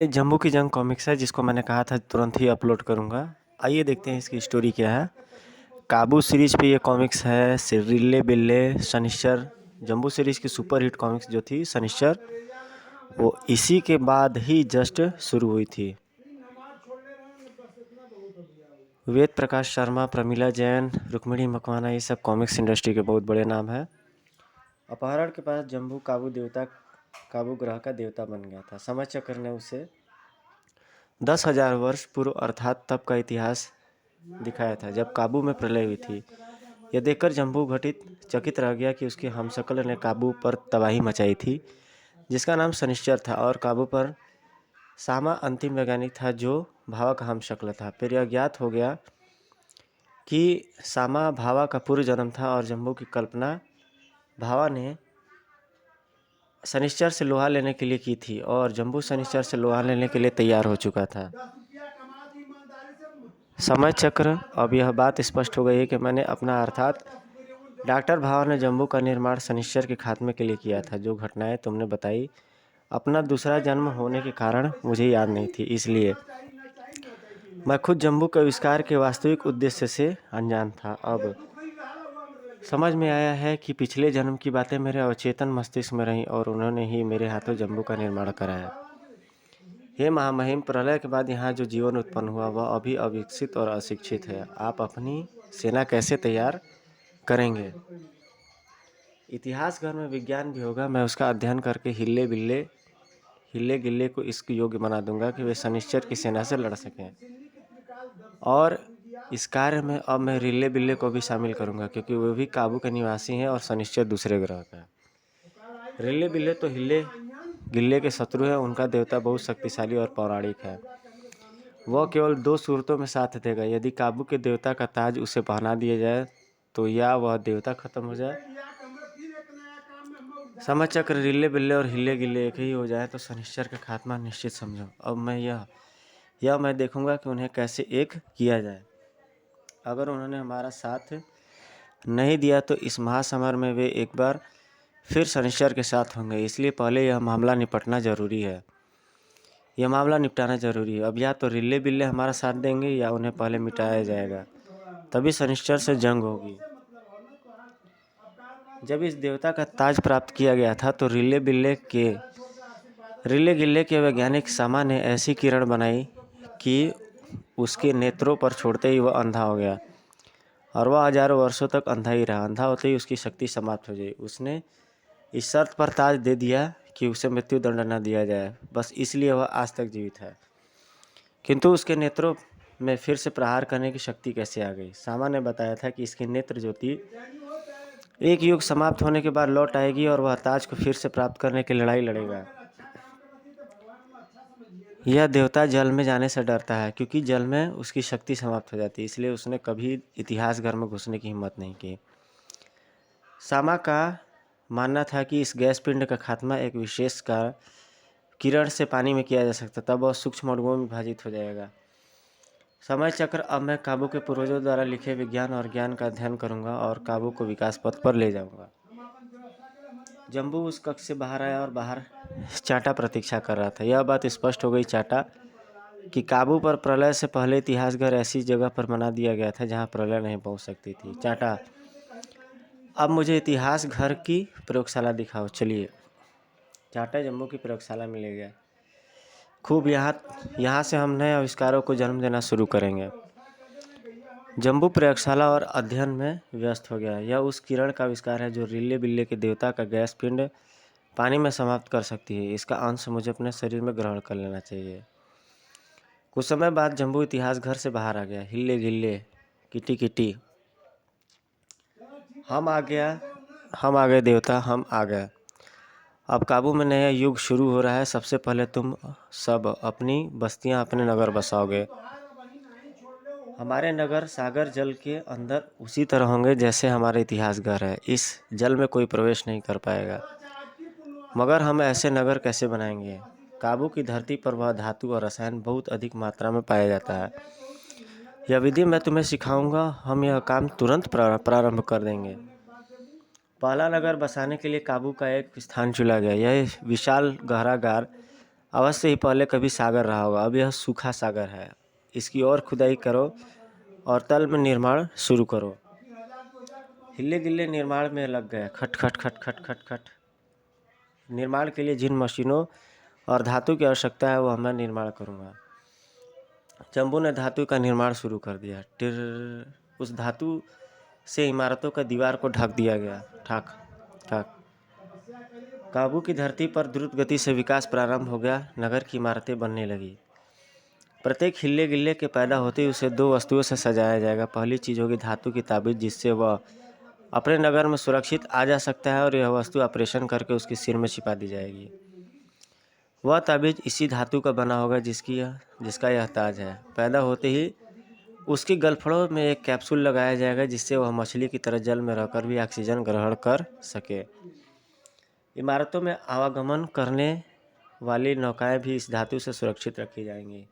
ये जम्बू की जंग कॉमिक्स है जिसको मैंने कहा था तुरंत ही अपलोड करूँगा। आइए देखते हैं इसकी स्टोरी क्या है। काबू सीरीज पे ये कॉमिक्स है। सिरिल्ले बिल्ले शनिश्चर जम्बू सीरीज की सुपर हिट कॉमिक्स जो थी शनिश्चर, वो इसी के बाद ही जस्ट शुरू हुई थी। वेद प्रकाश शर्मा, प्रमिला जैन, रुक्मिणी मकवाना, ये सब कॉमिक्स इंडस्ट्री के बहुत बड़े नाम हैं। अपहरण के पास जम्बू काबू ग्रह का देवता बन गया था। समय चक्र ने उसे 10,000 वर्ष पूर्व अर्थात तब का इतिहास दिखाया था जब काबू में प्रलय हुई थी। यह देखकर जम्बू चकित रह गया कि उसके हमशक्ल ने काबू पर तबाही मचाई थी, जिसका नाम शनिश्चर था, और काबू पर सामा अंतिम वैज्ञानिक था जो भावा का हमशक्ल था। फिर यह ज्ञात हो गया कि सामा भावा का पूर्व जन्म था और जम्बू की कल्पना भावा ने शनिश्चर से लोहा लेने के लिए की थी और जम्बू शनिश्चर से लोहा लेने के लिए तैयार हो चुका था। समय चक्र, अब यह बात स्पष्ट हो गई है कि मैंने अपना अर्थात डॉक्टर भावा ने जम्बू का निर्माण शनिश्चर के खात्मे के लिए किया था। जो घटनाएं तुमने बताई अपना दूसरा जन्म होने के कारण मुझे याद नहीं थी, इसलिए मैं खुद जम्बू के आविष्कार के वास्तविक उद्देश्य से अनजान था। अब समझ में आया है कि पिछले जन्म की बातें मेरे अवचेतन मस्तिष्क में रहीं और उन्होंने ही मेरे हाथों जम्बू का निर्माण कराया। हे महामहिम, प्रलय के बाद यहाँ जो जीवन उत्पन्न हुआ वह अभी अविकसित और अशिक्षित है। आप अपनी सेना कैसे तैयार करेंगे? इतिहास घर में विज्ञान भी होगा। मैं उसका अध्ययन करके हिल्ले गिल्ले को इस योग्य बना दूंगा कि वे शनिश्चर की सेना से लड़ सकें। और इस कार्य में अब मैं रिल्ले बिल्ले को भी शामिल करूंगा क्योंकि वे भी काबू के निवासी हैं और शनिश्चर दूसरे ग्रह का है। रिल्ले बिल्ले तो हिल्ले गिल्ले के शत्रु हैं। उनका देवता बहुत शक्तिशाली और पौराणिक है। वह केवल 2 सूरतों में साथ देगा। यदि काबू के देवता का ताज उसे पहना दिया जाए तो या वह देवता खत्म हो जाए, समय चक्र रिल्ले बिल्ले और हिल्ले गिल्ले एक ही हो जाए तो शनिश्चर का खात्मा निश्चित समझो। अब मैं मैं देखूंगा कि उन्हें कैसे एक किया जाए। अगर उन्होंने हमारा साथ नहीं दिया तो इस महासमर में वे एक बार फिर शनिश्चर के साथ होंगे। इसलिए पहले यह मामला निपटाना जरूरी है। अब या तो रिल्ले बिल्ले हमारा साथ देंगे या उन्हें पहले मिटाया जाएगा, तभी शनिश्चर से जंग होगी। जब इस देवता का ताज प्राप्त किया गया था तो रिल्ले गिल्ले के वैज्ञानिक सामा ने ऐसी किरण बनाई कि उसके नेत्रों पर छोड़ते ही वह अंधा हो गया और वह हजारों वर्षों तक अंधा ही रहा। अंधा होते ही उसकी शक्ति समाप्त हो गई। उसने इस शर्त पर ताज दे दिया कि उसे मृत्यु दंड न दिया जाए, बस इसलिए वह आज तक जीवित है। किंतु उसके नेत्रों में फिर से प्रहार करने की शक्ति कैसे आ गई? सामा ने बताया था कि इसकी नेत्र ज्योति एक युग समाप्त होने के बाद लौट आएगी और वह ताज को फिर से प्राप्त करने की लड़ाई लड़ेगा। यह देवता जल में जाने से डरता है क्योंकि जल में उसकी शक्ति समाप्त हो जाती है, इसलिए उसने कभी इतिहास घर में घुसने की हिम्मत नहीं की। सामा का मानना था कि इस गैस पिंड का खात्मा एक विशेष किरण से पानी में किया जा सकता, तब वह सूक्ष्म अणुओं में विभाजित हो जाएगा। समय चक्र, अब मैं काबू के पूर्वजों द्वारा लिखे विज्ञान और ज्ञान का अध्ययन करूंगा और काबू को विकास पथ पर ले जाऊंगा। जम्बू उस कक्ष से बाहर आया और बाहर चाटा प्रतीक्षा कर रहा था। यह बात स्पष्ट हो गई चाटा कि काबू पर प्रलय से पहले इतिहास घर ऐसी जगह पर बना दिया गया था जहां प्रलय नहीं पहुंच सकती थी। चाटा, अब मुझे इतिहास घर की प्रयोगशाला दिखाओ। चलिए। चाटा जम्बू की प्रयोगशाला में ले गया। खूब, यहाँ से हम नए आविष्कारों को जन्म देना शुरू करेंगे। जम्बू प्रयोगशाला और अध्ययन में व्यस्त हो गया। यह उस किरण का आविष्कार है जो रिल्ले बिल्ले के देवता का गैस पिंड पानी में समाप्त कर सकती है। इसका अंश मुझे अपने शरीर में ग्रहण कर लेना चाहिए। कुछ समय बाद जम्बू इतिहास घर से बाहर आ गया। हिल्ले गिल्ले, किटी किटी, हम आ गए देवता, हम आ गए। अब काबू में नया युग शुरू हो रहा है। सबसे पहले तुम सब अपनी बस्तियां, अपने नगर बसाओगे। हमारे नगर सागर जल के अंदर उसी तरह होंगे जैसे हमारे इतिहास घर है। इस जल में कोई प्रवेश नहीं कर पाएगा। मगर हम ऐसे नगर कैसे बनाएंगे? काबू की धरती पर वह धातु और रसायन बहुत अधिक मात्रा में पाया जाता है। यह विधि मैं तुम्हें सिखाऊंगा। हम यह काम तुरंत प्रारंभ कर देंगे। पहला नगर बसाने के लिए काबू का एक स्थान चुना गया। यह विशाल गहरा गार अवश्य ही पहले कभी सागर रहा होगा, अब यह सूखा सागर है। इसकी और खुदाई करो और तल में निर्माण शुरू करो। हिले गिल्ले निर्माण में लग गए। खट खट खट खट खट खट। निर्माण के लिए जिन मशीनों और धातु की आवश्यकता है वह मैं निर्माण करूँगा। जम्बू ने धातु का निर्माण शुरू कर दिया। टिर उस धातु से इमारतों का दीवार को ढक दिया गया। ठाक ठाक। काबू की धरती पर द्रुत गति से विकास प्रारंभ हो गया। नगर की इमारतें बनने लगी। प्रत्येक हिले गिल्ले के पैदा होते ही उसे दो वस्तुओं से सजाया जाएगा। पहली चीज़ होगी धातु की ताबीज, जिससे वह अपने नगर में सुरक्षित आ जा सकता है, और यह वस्तु ऑपरेशन करके उसके सिर में छिपा दी जाएगी। वह ताबीज इसी धातु का बना होगा जिसका यह ताज है। पैदा होते ही उसकी गलफड़ों में एक कैप्सूल लगाया जाएगा, जिससे वह मछली की तरह जल में रहकर भी ऑक्सीजन ग्रहण कर सके। इमारतों में आवागमन करने वाली नौकाएं भी इस धातु से सुरक्षित रखी जाएंगी।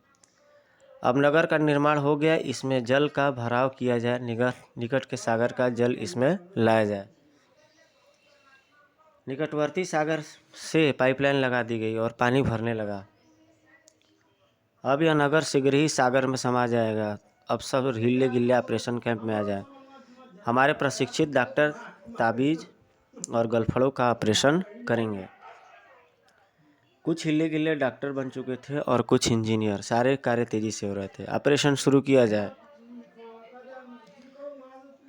अब नगर का निर्माण हो गया। इसमें जल का भराव किया जाए। निकट के सागर का जल इसमें लाया जाए। निकटवर्ती सागर से पाइपलाइन लगा दी गई और पानी भरने लगा। अब यह नगर शीघ्र ही सागर में समा जाएगा। अब सब हिले गिल्ले ऑपरेशन कैंप में आ जाए। हमारे प्रशिक्षित डॉक्टर ताबीज और गलफड़ों का ऑपरेशन करेंगे। कुछ हिले गिल्ले डॉक्टर बन चुके थे और कुछ इंजीनियर। सारे कार्य तेजी से हो रहे थे। ऑपरेशन शुरू किया जाए।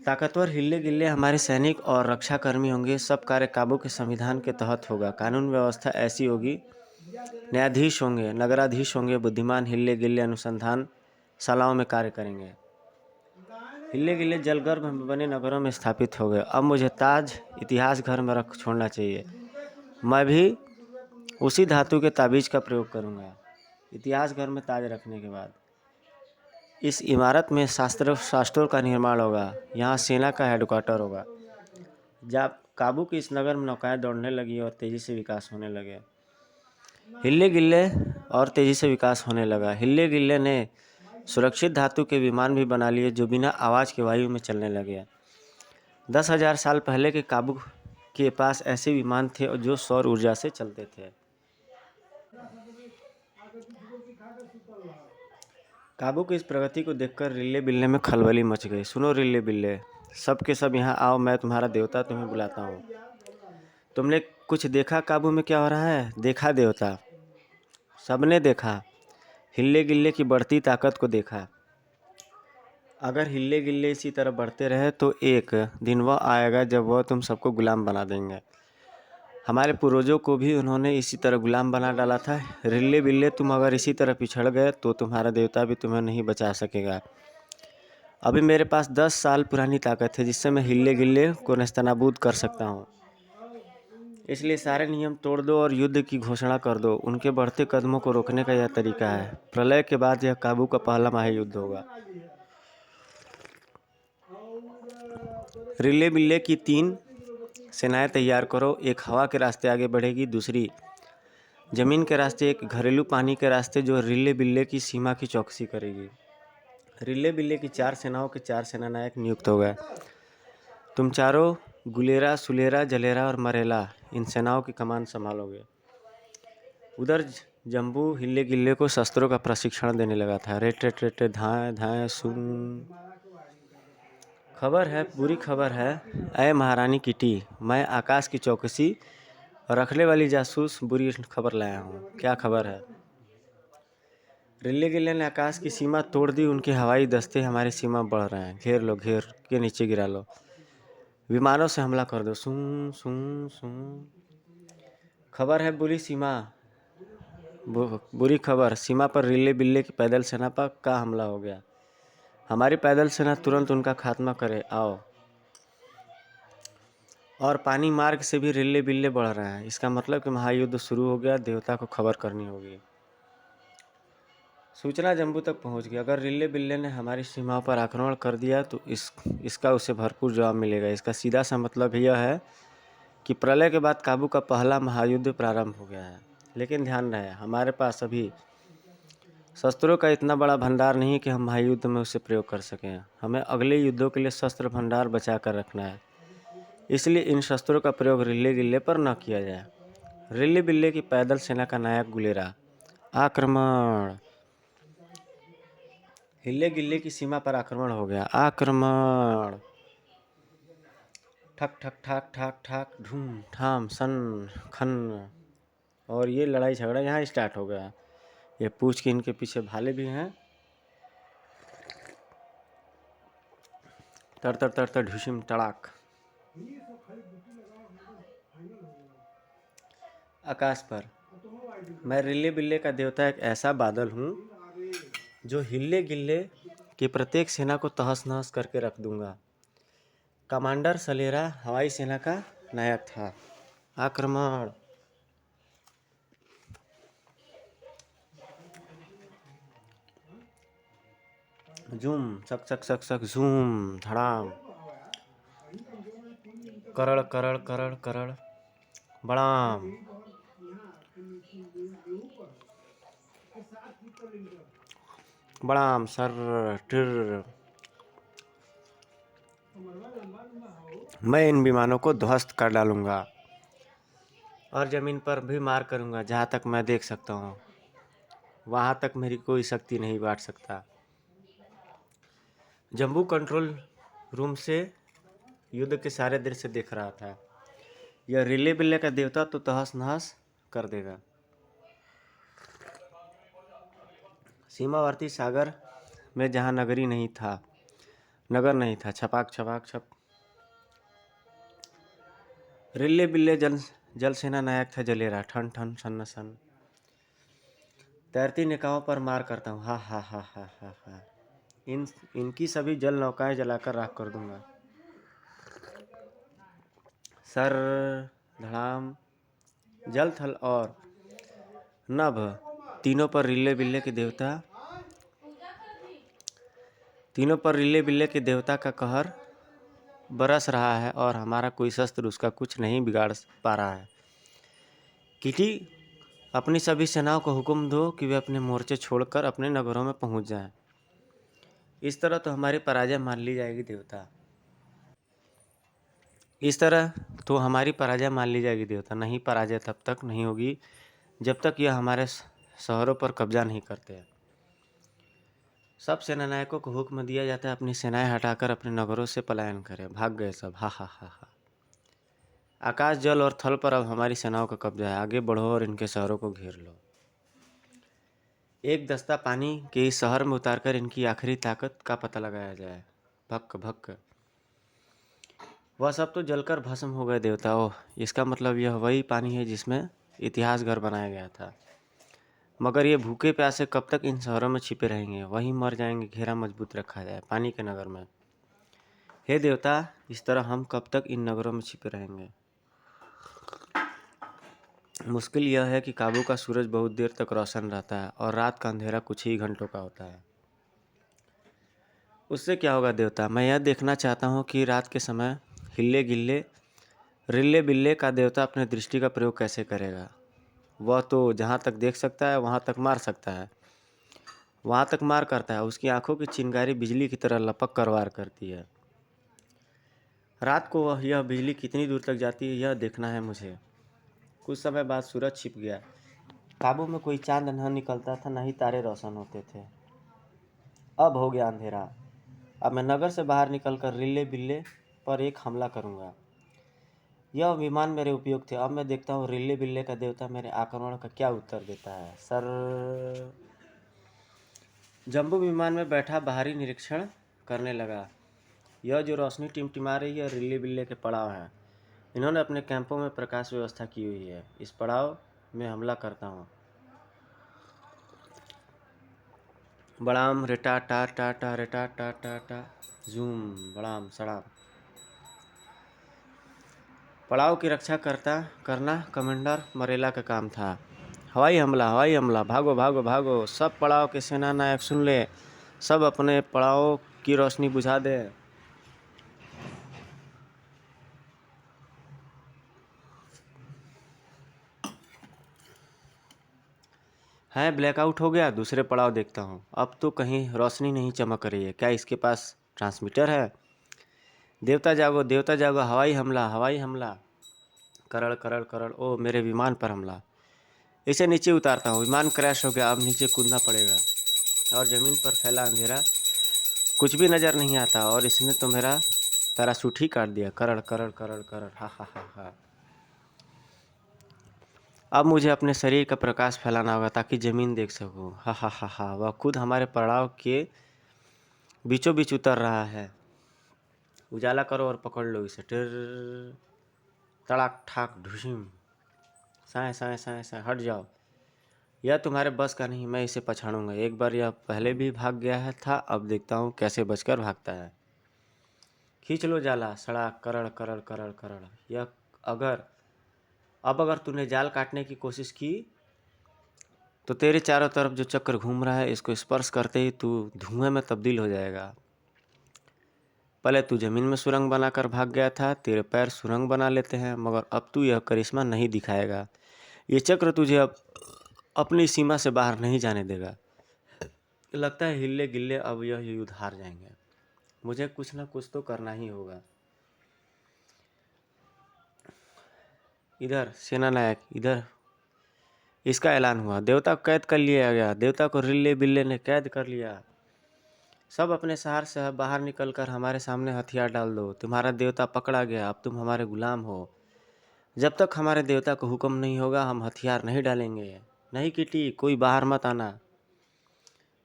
ताकतवर हिले गिल्ले हमारे सैनिक और रक्षाकर्मी होंगे। सब कार्य काबू के संविधान के तहत होगा। कानून व्यवस्था ऐसी होगी। न्यायाधीश होंगे, नगराधीश होंगे। बुद्धिमान हिले गिल्ले अनुसंधान शालाओं में कार्य करेंगे। हिले गिल्ले जलगर्भ में बने नगरों में स्थापित हो गए। अब मुझे ताज इतिहास घर में रख छोड़ना चाहिए। मैं भी उसी धातु के ताबीज का प्रयोग करूंगा। इतिहास घर में ताज रखने के बाद इस इमारत में शास्त्रों का निर्माण होगा। यहाँ सेना का हेडक्वार्टर होगा। जब काबू की इस नगर में नौकाएं दौड़ने लगी और तेजी से विकास होने लगे। हिले गिल्ले और तेजी से विकास होने लगा। हिले गिल्ले ने सुरक्षित धातु के विमान भी बना लिए, जो बिना आवाज़ के वायु में चलने लगे। 10,000 साल पहले के काबू के पास ऐसे विमान थे जो सौर ऊर्जा से चलते थे। काबू की इस प्रगति को देखकर रिल्ले बिल्ले में खलबली मच गई। सुनो रिल्ले बिल्ले, सब के सब यहाँ आओ। मैं तुम्हारा देवता तुम्हें बुलाता हूँ। तुमने कुछ देखा काबू में क्या हो रहा है? देखा देवता, सबने देखा। हिले गिल्ले की बढ़ती ताकत को देखा। अगर हिले गिल्ले इसी तरह बढ़ते रहे तो एक दिन वह आएगा जब वह तुम सबको गुलाम बना देंगे। हमारे पूर्वजों को भी उन्होंने इसी तरह गुलाम बना डाला था। रिल्ले बिल्ले, तुम अगर इसी तरह पिछड़ गए तो तुम्हारा देवता भी तुम्हें नहीं बचा सकेगा। अभी मेरे पास 10 साल पुरानी ताकत है, जिससे मैं हिले गिल्ले को नेस्तनाबूद कर सकता हूँ। इसलिए सारे नियम तोड़ दो और युद्ध की घोषणा कर दो। उनके बढ़ते कदमों को रोकने का यह तरीका है। प्रलय के बाद यह काबू का पहला महायुद्ध होगा। रिल्ले बिल्ले की 3 सेनाएं तैयार करो। एक हवा के रास्ते आगे बढ़ेगी, दूसरी जमीन के रास्ते, एक घरेलू पानी के रास्ते जो रिल्ले बिल्ले की सीमा की चौकसी करेगी। रिल्ले बिल्ले की 4 सेनाओं के 4 सेनानायक नियुक्त हो गए। तुम चारों गुलेरा, सुलेरा, जलेरा और मरेला इन सेनाओं की कमान संभालोगे। उधर जम्बू हिले गिल्ले को शस्त्रों का प्रशिक्षण देने लगा था। रेट रेट रेट धाएं धाएं सुन। खबर है, बुरी खबर है। ऐ महारानी किटी, मैं आकाश की चौकसी रखने वाली जासूस बुरी खबर लाया हूँ। क्या खबर है? रिल्ले गिल्ले ने आकाश की सीमा तोड़ दी। उनके हवाई दस्ते हमारी सीमा बढ़ रहे हैं। घेर लो, घेर के नीचे गिरा लो। विमानों से हमला कर दो। सुन सुन सुन। खबर है बुरी खबर। सीमा पर रिल्ले बिल्ले की पैदल सेना पर का हमला हो गया। हमारी पैदल सेना तुरंत उनका खात्मा करे। आओ। और पानी मार्ग से भी रिल्ले बिल्ले बढ़ रहे हैं। इसका मतलब कि महायुद्ध शुरू हो गया। देवता को खबर करनी होगी। सूचना जम्बू तक पहुंच गई। अगर रिल्ले बिल्ले ने हमारी सीमा पर आक्रमण कर दिया तो इसका उसे भरपूर जवाब मिलेगा। इसका सीधा सा मतलब यह है कि प्रलय के बाद काबू का पहला महायुद्ध प्रारंभ हो गया है। लेकिन ध्यान रहे, हमारे पास अभी शस्त्रों का इतना बड़ा भंडार नहीं कि हम महायुद्ध में उसे प्रयोग कर सकें। हमें अगले युद्धों के लिए शस्त्र भंडार बचा कर रखना है। इसलिए इन शस्त्रों का प्रयोग रिल्ले गिल्ले पर न किया जाए। रिल्ले बिल्ले की पैदल सेना का नायक गुलेरा, आक्रमण। हिले गिल्ले की सीमा पर आक्रमण हो गया, आक्रमण। ठक ठक ठाक ठाक ठाक ढूम ठाम सन खन। और ये लड़ाई झगड़ा यहाँ स्टार्ट हो गया। ये पूछ के इनके पीछे भाले भी हैं। तर तर तर तर ढुसिम टड़ाक। आकाश पर। मैं रिल्ले बिल्ले का देवता एक ऐसा बादल हूँ जो हिल्ले गिल्ले की प्रत्येक सेना को तहस नहस करके रख दूंगा। कमांडर सलेरा हवाई सेना का नायक था। आक्रमण। जूम सक सक सक सक झूम धड़ाम। करड़ करड़ करड़ करड़ बड़ाम। बड़ाम सर टिर। मैं इन विमानों को ध्वस्त कर डालूंगा और जमीन पर भी मार करूंगा। जहाँ तक मैं देख सकता हूँ वहाँ तक मेरी कोई शक्ति नहीं बांट सकता। जम्बू कंट्रोल रूम से युद्ध के सारे दृश्य देख रहा था। यह रिले बिल्ले का देवता तो तहस नहस कर देगा। सीमावर्ती सागर में जहाँ नगर नहीं था, छपाक छपाक छप। रिल्ले बिल्ले जल सेना नायक था जलेरा, ठन ठन सन सन। तैरती निकाहों पर मार करता हूँ, हा हा हा हा हा हा। इनकी सभी जल नौकाएं जलाकर राख कर दूंगा। सर धड़ाम। जल थल और नभ तीनों पर रिल्ले बिल्ले के देवता का कहर बरस रहा है और हमारा कोई शस्त्र उसका कुछ नहीं बिगाड़ पा रहा है। किटी अपनी सभी सेनाओं को हुक्म दो कि वे अपने मोर्चे छोड़कर अपने नगरों में पहुंच जाएं। इस तरह तो हमारी पराजय मान ली जाएगी देवता। नहीं, पराजय तब तक नहीं होगी जब तक यह हमारे शहरों पर कब्जा नहीं करते। सब सेनानायकों को हुक्म दिया जाता है अपनी सेनाएं हटाकर अपने नगरों से पलायन करें। भाग गए सब, हा हा हा हा। आकाश जल और थल पर अब हमारी सेनाओं का कब्जा है। आगे बढ़ो और इनके शहरों को घेर लो। एक दस्ता पानी के इस शहर में उतारकर इनकी आखिरी ताकत का पता लगाया जाए। भक्क भक्क। वह सब तो जलकर भस्म हो गए देवता। ओह, इसका मतलब यह वही पानी है जिसमें इतिहास घर बनाया गया था। मगर ये भूखे प्यासे कब तक इन शहरों में छिपे रहेंगे? वहीं मर जाएंगे। घेरा मजबूत रखा जाए पानी के नगर में। हे देवता, इस तरह हम कब तक इन नगरों में छिपे रहेंगे? मुश्किल यह है कि काबू का सूरज बहुत देर तक रोशन रहता है और रात का अंधेरा कुछ ही घंटों का होता है। उससे क्या होगा देवता? मैं यह देखना चाहता हूँ कि रात के समय हिल्ले गिल्ले रिल्ले बिल्ले का देवता अपने दृष्टि का प्रयोग कैसे करेगा। वह तो जहाँ तक देख सकता है वहाँ तक मार सकता है, वहाँ तक मार करता है। उसकी आंखों की चिंगारी बिजली की तरह लपक कर वार करती है। रात को यह बिजली कितनी दूर तक जाती है यह देखना है मुझे। कुछ समय बाद सूरज छिप गया। काबू में कोई चांद न निकलता था, न ही तारे रोशन होते थे। अब हो गया अंधेरा। अब मैं नगर से बाहर निकलकर रिल्ले बिल्ले पर एक हमला करूंगा। यह विमान मेरे उपयोग थे। अब मैं देखता हूँ रिल्ले बिल्ले का देवता मेरे आक्रमण का क्या उत्तर देता है। सर। जम्बू विमान में बैठा बाहरी निरीक्षण करने लगा। यह जो रोशनी टिमटिमा रही है रिल्ले बिल्ले के पड़ाव हैं। इन्होंने अपने कैंपों में प्रकाश व्यवस्था की हुई है। इस पड़ाव में हमला करता हूँ। बड़ाम रेटा टा टा टा रेटा टा टा टा जूम बड़ाम सड़ाम। पड़ाव की रक्षा करना कमांडर मरेला का काम था। हवाई हमला, भागो भागो भागो। सब पड़ाव के सेना नायक सुन ले, सब अपने पड़ाव की रोशनी बुझा दे। है ब्लैकआउट हो गया। दूसरे पड़ाव देखता हूँ। अब तो कहीं रोशनी नहीं चमक रही है। क्या इसके पास ट्रांसमीटर है? देवता जागो, हवाई हमला। करड़ करड़ करड़। ओ, मेरे विमान पर हमला। इसे नीचे उतारता हूँ। विमान क्रैश हो गया, अब नीचे कूदना पड़ेगा और ज़मीन पर फैला अंधेरा, कुछ भी नज़र नहीं आता और इसने तो मेरा पैराशूट ही काट दिया। करड़ करड़ करड़ करड़, हा हा हा हा। अब मुझे अपने शरीर का प्रकाश फैलाना होगा ताकि ज़मीन देख सकूं। हा हा हा हा। वह खुद हमारे पड़ाव के बीचों बीच उतर रहा है। उजाला करो और पकड़ लो इसे। टिर, तड़ाक ठाक ढुसिम, साए साए साए साए, हट जाओ। यह तुम्हारे बस का नहीं, मैं इसे पछाड़ूंगा। एक बार यह पहले भी भाग गया है था, अब देखता हूँ कैसे बचकर भागता है। खींच लो जाला, सड़ाक करड़ करड़ करड़ करड़। यह अगर अब अगर तूने जाल काटने की कोशिश की तो तेरे चारों तरफ जो चक्र घूम रहा है, इसको स्पर्श करते ही तू धुएं में तब्दील हो जाएगा। पहले तू जमीन में सुरंग बनाकर भाग गया था, तेरे पैर सुरंग बना लेते हैं, मगर अब तू यह करिश्मा नहीं दिखाएगा। ये चक्र तुझे अब अपनी सीमा से बाहर नहीं जाने देगा। लगता है हिल्ले गिल्ले अब यह युद्ध हार जाएंगे। मुझे कुछ ना कुछ तो करना ही होगा। इधर सेनानायक, इधर इसका ऐलान हुआ। देवता को कैद कर लिया गया। देवता को रिल्ले बिल्ले ने कैद कर लिया। सब अपने शहर से बाहर निकलकर हमारे सामने हथियार डाल दो। तुम्हारा देवता पकड़ा गया, अब तुम हमारे गुलाम हो। जब तक हमारे देवता को हुक्म नहीं होगा हम हथियार नहीं डालेंगे। नहीं किटी, कोई बाहर मत आना।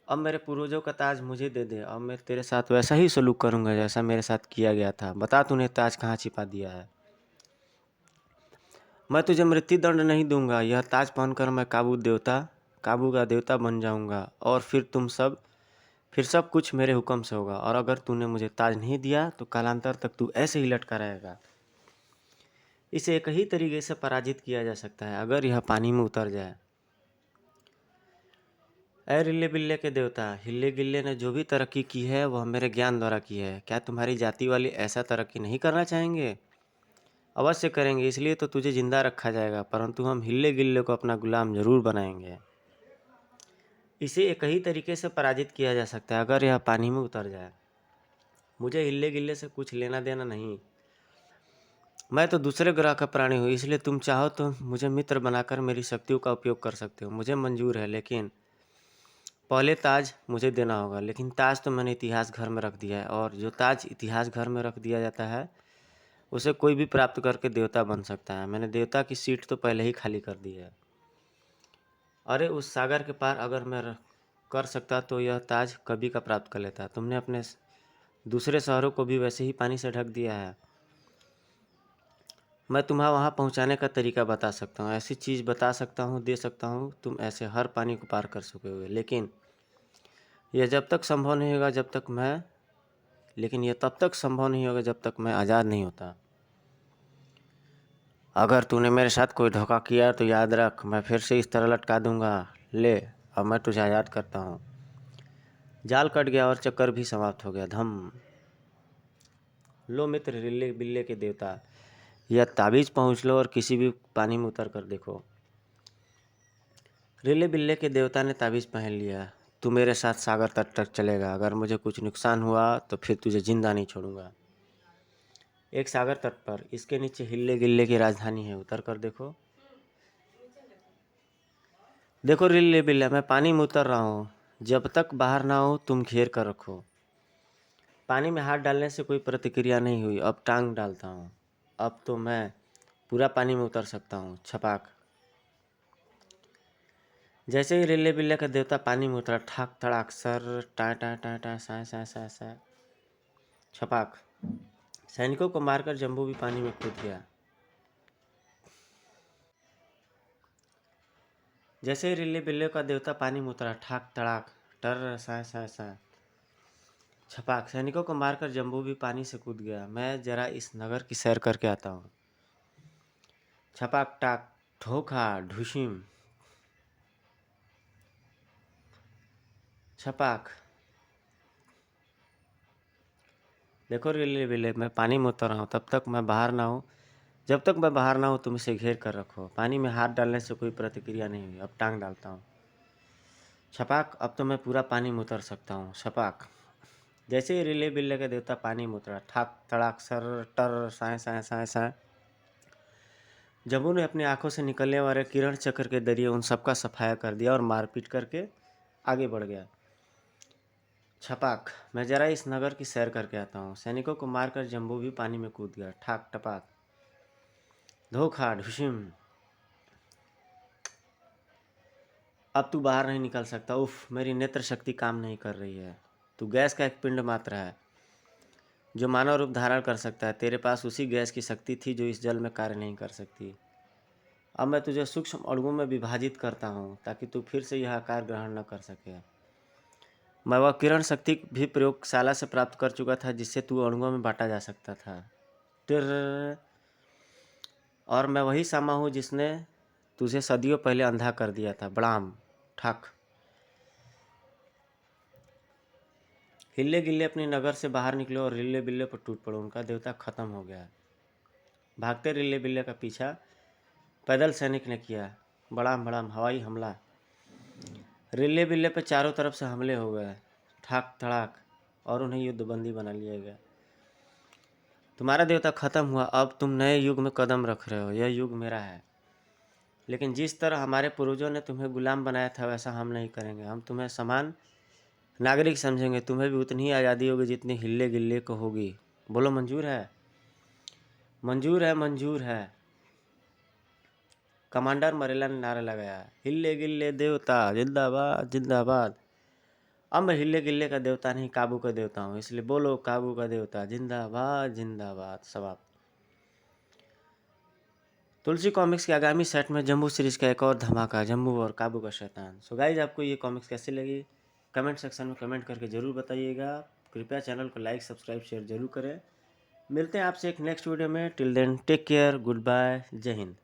अब मेरे पूर्वजों का ताज मुझे दे दे। अब मैं तेरे साथ वैसा ही सलूक करूंगा जैसा मेरे साथ किया गया था। बता तूने ताज कहाँ छिपा दिया है। मैं तुझे मृत्यु दंड नहीं दूंगा। यह ताज पहनकर मैं काबू का देवता बन जाऊंगा और फिर सब कुछ मेरे हुक्म से होगा। और अगर तूने मुझे ताज नहीं दिया तो कालांतर तक तू ऐसे ही लटका रहेगा। इसे एक ही तरीके से पराजित किया जा सकता है, अगर यह पानी में उतर जाए। ऐ रिल्ले बिल्ले के देवता, हिल्ले गिल्ले ने जो भी तरक्की की है वह मेरे ज्ञान द्वारा की है। क्या तुम्हारी जाति वाले ऐसा तरक्की नहीं करना चाहेंगे? अवश्य करेंगे, इसलिए तो तुझे जिंदा रखा जाएगा, परंतु हम हिल्ले गिल्ले को अपना गुलाम जरूर बनाएंगे। इसे एक ही तरीके से पराजित किया जा सकता है, अगर यह पानी में उतर जाए। मुझे हिल्ले गिल्ले से कुछ लेना देना नहीं। मैं तो दूसरे ग्रह का प्राणी हूँ, इसलिए तुम चाहो तो मुझे मित्र बनाकर मेरी शक्तियों का उपयोग कर सकते हो। मुझे मंजूर है, लेकिन पहले ताज मुझे देना होगा। लेकिन ताज तो मैंने इतिहास घर में रख दिया है, और जो ताज इतिहास घर में रख दिया जाता है उसे कोई भी प्राप्त करके देवता बन सकता है। मैंने देवता की सीट तो पहले ही खाली कर दी है। अरे उस सागर के पार अगर मैं कर सकता तो यह ताज कभी का प्राप्त कर लेता। तुमने अपने दूसरे शहरों को भी वैसे ही पानी से ढक दिया है। मैं तुम्हें वहाँ पहुँचाने का तरीका बता सकता हूँ, ऐसी चीज़ बता सकता हूँ, दे सकता हूँ, तुम ऐसे हर पानी को पार कर सकोगे। लेकिन यह जब तक संभव नहीं होगा जब तक मैं लेकिन यह तब तक संभव नहीं होगा जब तक मैं आज़ाद नहीं होता। अगर तूने मेरे साथ कोई धोखा किया तो याद रख, मैं फिर से इस तरह लटका दूंगा। ले, अब मैं तुझे आज़ाद करता हूँ। जाल कट गया और चक्कर भी समाप्त हो गया। धम। लो मित्र रिल्ले बिल्ले के देवता, यह ताबीज़ पहुँच लो और किसी भी पानी में उतर कर देखो। रिल्ले बिल्ले के देवता ने ताबीज़ पहन लिया। तू मेरे साथ सागर तट तक चलेगा। अगर मुझे कुछ नुकसान हुआ तो फिर तुझे जिंदा नहीं छोड़ूंगा। एक सागर तट पर, इसके नीचे हिल्ले गिल्ले की राजधानी है। उतर कर देखो। देखो रिल्ले बिल्ले, मैं पानी में उतर रहा हूँ। जब तक बाहर ना हो तुम घेर कर रखो। पानी में हाथ डालने से कोई प्रतिक्रिया नहीं हुई। अब टांग डालता हूँ। अब तो मैं पूरा पानी में उतर सकता हूँ। छपाक। जैसे ही रिल्ले बिल्ले का देवता पानी में उतरा, ठाक तड़ाक सर, टा टा टा टा, साए साए साए साए, छपाक। सैनिकों को मारकर जम्बू भी पानी में कूद गया। जैसे ही रिल्ले बिल्ले का देवता पानी में उतरा, ठाक तड़ाक, टर, साए साए साए, छपाक। सैनिकों को मारकर जम्बू भी पानी से कूद गया। मैं जरा इस नगर की सैर करके आता हूँ। छपाक टाक, ठोखा ढुसिम, छपाक। देखो रिल्ले बिल्ले, मैं पानी में उतर रहा हूँ, तब तक मैं बाहर ना हूँ जब तक मैं बाहर ना हूँ तुम इसे घेर कर रखो। पानी में हाथ डालने से कोई प्रतिक्रिया नहीं हुई। अब टांग डालता हूँ। छपाक। अब तो मैं पूरा पानी में उतर सकता हूँ। छपाक। जैसे ही रिले बिल्ले का देवता पानी में उतरा, ठाक तड़ाक सर, टर, साए साए साए साए, जम्बू ने अपनी आंखों से निकलने वाले किरण चक्र के जरिए उन सबका सफाया कर दिया और मारपीट करके आगे बढ़ गया। छपाक, मैं जरा इस नगर की सैर करके आता हूँ। सैनिकों को मारकर जम्बू भी पानी में कूद गया। ठाक टपाक, धोखा ढुशिम, अब तू बाहर नहीं निकल सकता। उफ, मेरी नेत्र शक्ति काम नहीं कर रही है। तू गैस का एक पिंड मात्र है जो मानव रूप धारण कर सकता है। तेरे पास उसी गैस की शक्ति थी जो इस जल में कार्य नहीं कर सकती। अब मैं तुझे सूक्ष्म अणुओं में विभाजित करता हूँ ताकि तू फिर से यह आकार ग्रहण न कर सके। मैं वह किरण शक्ति भी प्रयोगशाला से प्राप्त कर चुका था जिससे तू अणुओं में बांटा जा सकता था। टिर, और मैं वही सामा हूँ जिसने तुझे सदियों पहले अंधा कर दिया था। बड़ाम, ठक, हिल्ले गिल्ले अपनी नगर से बाहर निकले और रिल्ले बिल्ले पर टूट पड़ो। उनका देवता खत्म हो गया। भागते रिल्ले बिल्ले का पीछा पैदल सैनिक ने किया। बड़ाम बड़ाम हवाई हमला। रिल्ले बिल्ले पे चारों तरफ से हमले हो गए। ठाक धड़ाक, और उन्हें युद्धबंदी बना लिया गया। तुम्हारा देवता खत्म हुआ। अब तुम नए युग में कदम रख रहे हो। यह युग मेरा है। लेकिन जिस तरह हमारे पूर्वजों ने तुम्हें गुलाम बनाया था वैसा हम नहीं करेंगे। हम तुम्हें समान नागरिक समझेंगे। तुम्हें भी उतनी ही आज़ादी होगी जितनी हिल्ले गिल्ले को होगी। बोलो मंजूर है? मंजूर है, मंजूर है। कमांडर मरेला ने नारा लगाया। हिल्ले गिल्ले देवता जिंदाबाद जिंदाबाद। अब मैं हिल्ले गिल्ले का देवता नहीं, काबू का देवता हूँ। इसलिए बोलो काबू का देवता जिंदाबाद जिंदाबाद। समाप्त। तुलसी कॉमिक्स के आगामी सेट में जम्बू सीरीज का एक और धमाका, जम्बू और काबू का शैतान। सो गाइज, आपको ये कॉमिक्स कैसी लगी कमेंट सेक्शन में कमेंट करके ज़रूर बताइएगा। कृपया चैनल को लाइक सब्सक्राइब शेयर जरूर करें। मिलते हैं आपसे एक नेक्स्ट वीडियो में। Till then take care, good bye, जय हिंद।